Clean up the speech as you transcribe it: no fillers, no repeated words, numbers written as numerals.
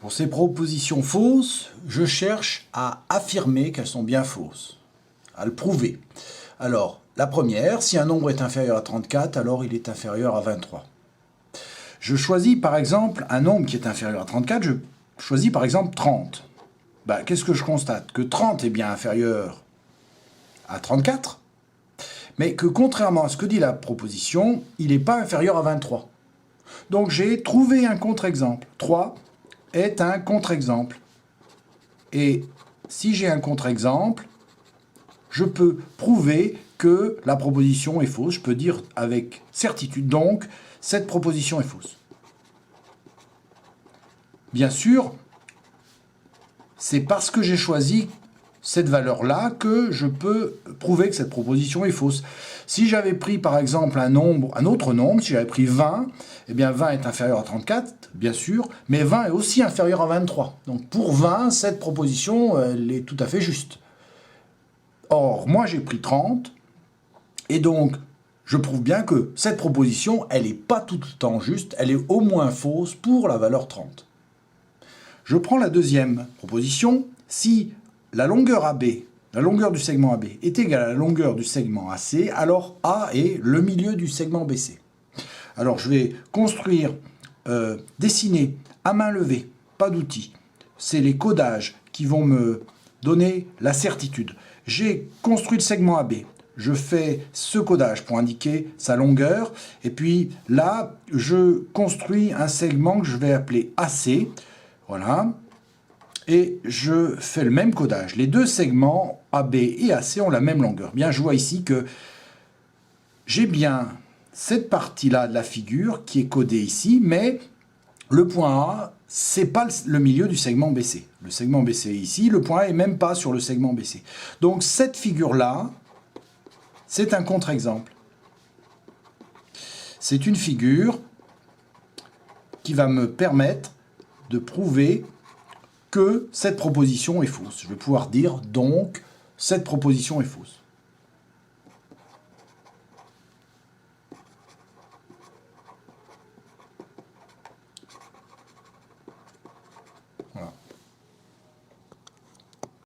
Pour ces propositions fausses, je cherche à affirmer qu'elles sont bien fausses, à le prouver. Alors, la première, si un nombre est inférieur à 34, alors il est inférieur à 23. Je choisis par exemple un nombre qui est inférieur à 34, je choisis par exemple 30. Qu'est-ce que je constate? Que 30 est bien inférieur à 34, mais que contrairement à ce que dit la proposition, il n'est pas inférieur à 23. Donc j'ai trouvé un contre-exemple. 3 est un contre-exemple. Et si j'ai un contre-exemple, je peux prouver que la proposition est fausse. Je peux dire avec certitude, donc, cette proposition est fausse. Bien sûr, c'est parce que j'ai choisi cette valeur-là que je peux prouver que cette proposition est fausse. Si j'avais pris par exemple un autre nombre, si j'avais pris 20, eh bien 20 est inférieur à 34, bien sûr, mais 20 est aussi inférieur à 23. Donc pour 20, cette proposition, elle est tout à fait juste. Or, moi j'ai pris 30, et donc je prouve bien que cette proposition, elle n'est pas tout le temps juste, elle est au moins fausse pour la valeur 30. Je prends la deuxième proposition. Si la longueur AB, la longueur du segment AB est égale à la longueur du segment AC, alors A est le milieu du segment BC. Alors je vais construire, dessiner à main levée, pas d'outils. C'est les codages qui vont me donner la certitude. J'ai construit le segment AB. Je fais ce codage pour indiquer sa longueur. Et puis là, je construis un segment que je vais appeler AC. Voilà. Et je fais le même codage. Les deux segments AB et AC ont la même longueur. Bien, je vois ici que j'ai bien cette partie-là de la figure qui est codée ici, mais le point A, c'est pas le milieu du segment BC. Le segment BC est ici, le point A est même pas sur le segment BC. Donc cette figure-là, c'est un contre-exemple. C'est une figure qui va me permettre de prouver que cette proposition est fausse. Je vais pouvoir dire donc cette proposition est fausse.